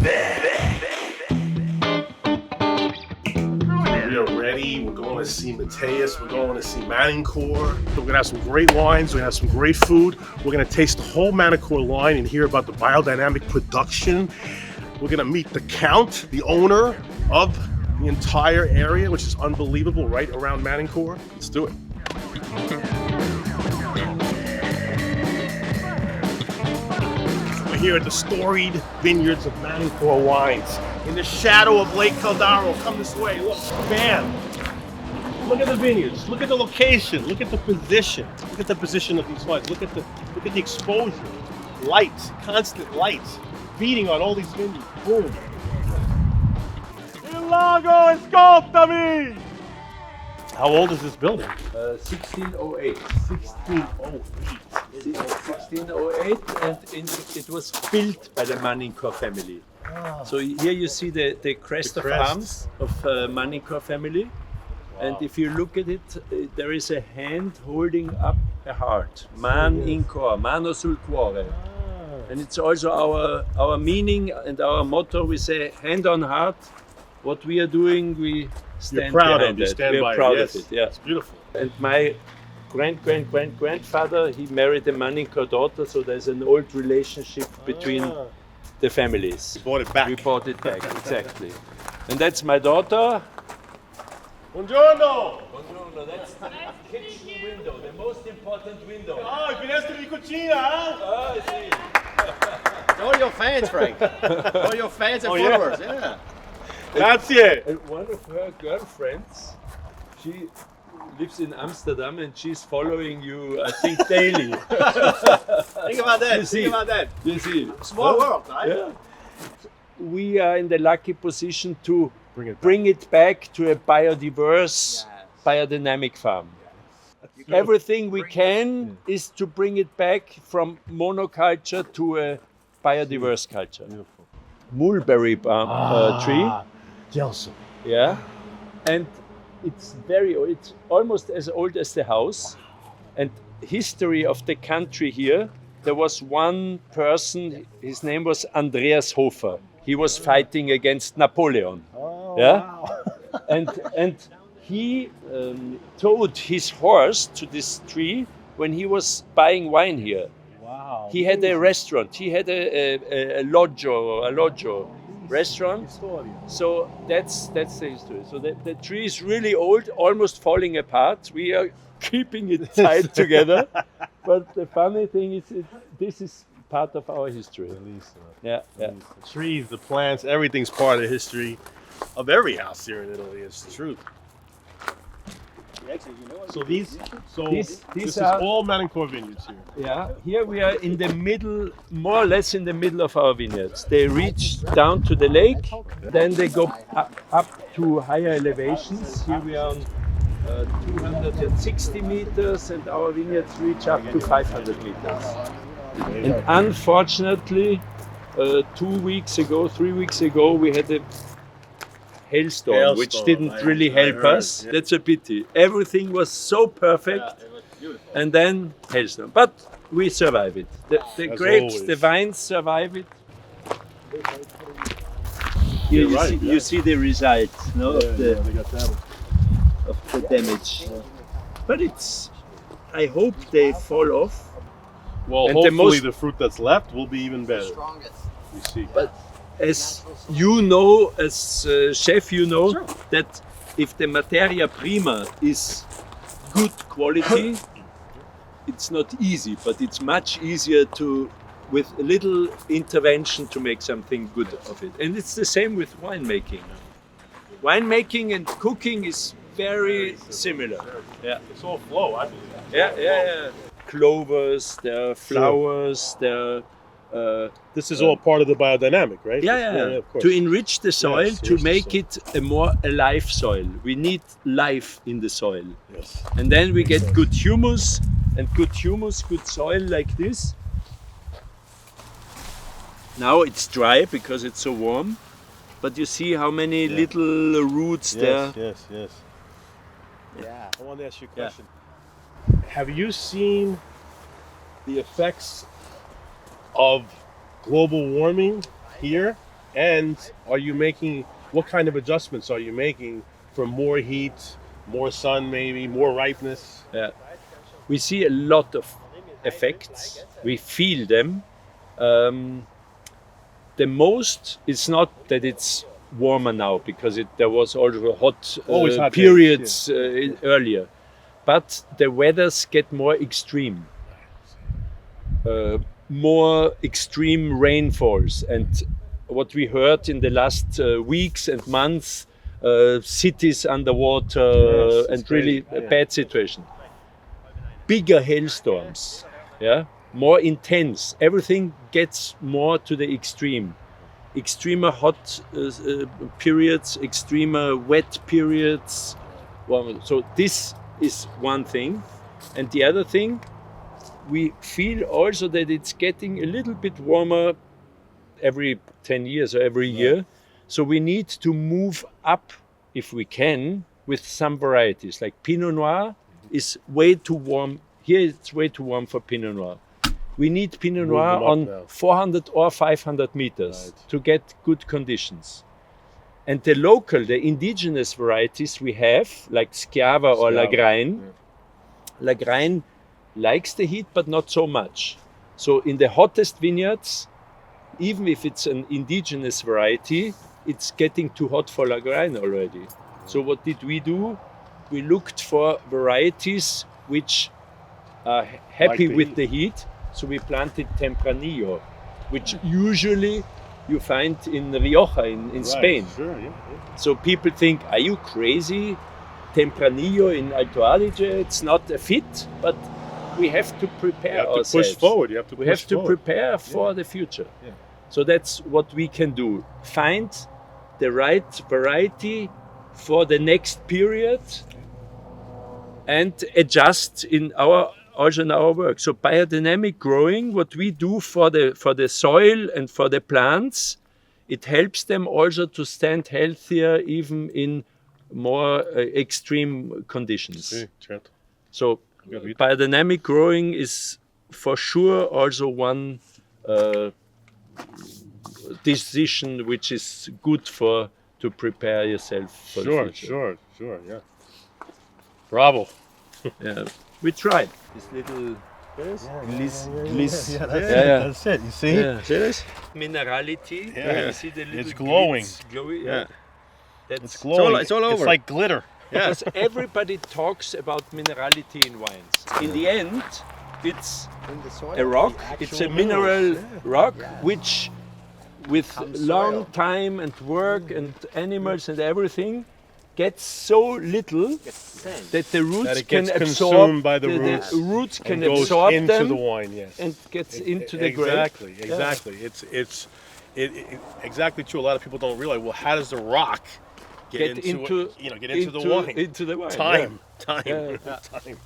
We are ready. We're going to see Mateus. We're going to see Manincor. We're going to have some great wines. We're going to have some great food. We're going to taste the whole Manincor line and hear about the biodynamic production. We're going to meet the Count, the owner of the entire area, which is unbelievable, right around Manincor. Let's do it. We're here at the storied vineyards of Manincor Wines. In the shadow of Lake Caldaro. Come this way. Look, bam. Look at the vineyards. Look at the location. Look at the position. Look at the position of these wines. Look at the exposure. Lights, constant lights, beating on all these vineyards. Boom. Il lago ascoltami! How old is this building? 1608. 1608. 1608, and it was built by the Manincor family. So here you see the crest of arms of Manincor family. Wow. And if you look at it, there is a hand holding up a heart. Manincor, mano sul cuore. And it's also our meaning and our motto. We say, hand on heart, what we are doing, we stand behind it. We are proud of it. Yeah. It's beautiful. And my grandfather, he married a Manincor daughter, so there's an old relationship between the families. We bought it back. We bought it back, exactly. And that's my daughter. Buongiorno! Buongiorno, that's the kitchen window, the most important window. Oh, finestra di cucina, huh? Oh, I see. All your fans, Frank. All your fans and followers, yeah. Grazie! And one of her girlfriends, she lives in Amsterdam and she's following you, I think, daily. Think about that. You see. Think about that. You see. Small world, right? Yeah. We are in the lucky position to bring it back to a biodiverse, biodynamic farm. Yes. Everything we can is to bring it back from monoculture to a biodiverse culture. Beautiful. Mulberry tree. Gelson. Yeah. And it's very old. It's almost as old as the house. And history of the country here, there was one person, his name was Andreas Hofer. He was fighting against Napoleon. Oh, yeah? wow. and he towed his horse to this tree when he was buying wine here. Wow. He had a restaurant. He had a loggia restaurant. So that's the history. So the tree is really old, almost falling apart. We are keeping it tied together. But the funny thing is, this is part of our history. Yeah. The trees, the plants, everything's part of the history of every house here in Italy. It's the truth. So this is all Manincor vineyards here. Yeah, here we are in the middle, more or less in the middle of our vineyards. They reach down to the lake, then they go up to higher elevations. Here we are on 260 meters, and our vineyards reach up to 500 meters. And unfortunately, 3 weeks ago, we had a hailstorm, which didn't really help us. Yeah. That's a pity. Everything was so perfect, and then hailstorm. But we survive it. The grapes, the vines survive it. Here you see the result of the damage. But I hope they fall off. Well, and hopefully the fruit that's left will be even better. We see. But as you know, as chef, you know that if the materia prima is good quality, it's not easy, but it's much easier to, with a little intervention, to make something good of it. And it's the same with winemaking. Winemaking and cooking is very similar. Yeah. It's all flow, I believe. Yeah. Clovers, there are flowers, there are... this is all part of the biodynamic, right? Yeah, of course. To enrich the soil, to make it a more alive soil. We need life in the soil. Yes. And then we get good humus, and good soil like this. Now it's dry because it's so warm, but you see how many little roots there. Yes. Yeah. I want to ask you a question. Have you seen the effects of global warming here And are you making, what kind of adjustments are you making for more heat, more sun maybe, more ripeness? Yeah. We see a lot of effects. We feel them. The most is not that it's warmer now because there was also hot, Always hot days, periods earlier, but the weathers get more extreme. More extreme rainfalls, and what we heard in the last weeks and months, cities underwater, Yes, and it's really crazy. a bad situation. Bigger hailstorms, yeah, more intense. Everything gets more to the extreme. Extremer hot periods, extremer wet periods. Well, so this is one thing, and the other thing, we feel also that it's getting a little bit warmer every 10 years or every year. So we need to move up, if we can, with some varieties. Like Pinot Noir is way too warm. Here it's way too warm for Pinot Noir. We need Pinot Move Noir them up on now. 400 or 500 meters Right. to get good conditions. And the local, the indigenous varieties we have, like Schiava or Schiava, Lagrein, yeah. Lagrein likes the heat, but not so much. So in the hottest vineyards, even if it's an indigenous variety, it's getting too hot for Lagrein already. So what did we do? We looked for varieties which are happy the with heat. the heat. So we planted Tempranillo, which usually you find in Rioja in Spain. Sure, yeah. So people think, are you crazy? Tempranillo in Alto Adige, it's not a fit, but we have to prepare You have to ourselves. push forward. You have to We push have to forward. prepare for the future. Yeah. So that's what we can do. Find the right variety for the next period and adjust also in our work. So biodynamic growing, what we do for the soil and for the plants, it helps them also to stand healthier even in more extreme conditions. Sí, cierto. So Capito. biodynamic growing is for sure also one decision which is good to prepare yourself for the future. Sure, yeah. Bravo. Yeah, we tried. This little gliss. That's it. You see? Yeah. See this? Minerality. Yeah. You see the little It's glowing. glitz, glowy. Yeah. That's It's glowing. It's all over. It's like glitter. because everybody talks about minerality in wines. In the end, it's a rock. It's a mineral rock which, with long time and work and animals and everything, gets so little that the roots That it can gets absorb. consumed by the roots. The roots can and goes absorb into them the wine, yes. and gets into the grape. Exactly. It's exactly true. A lot of people don't realize. Well, how does the rock get into the wine? Into the wine. Time. Yeah. Time.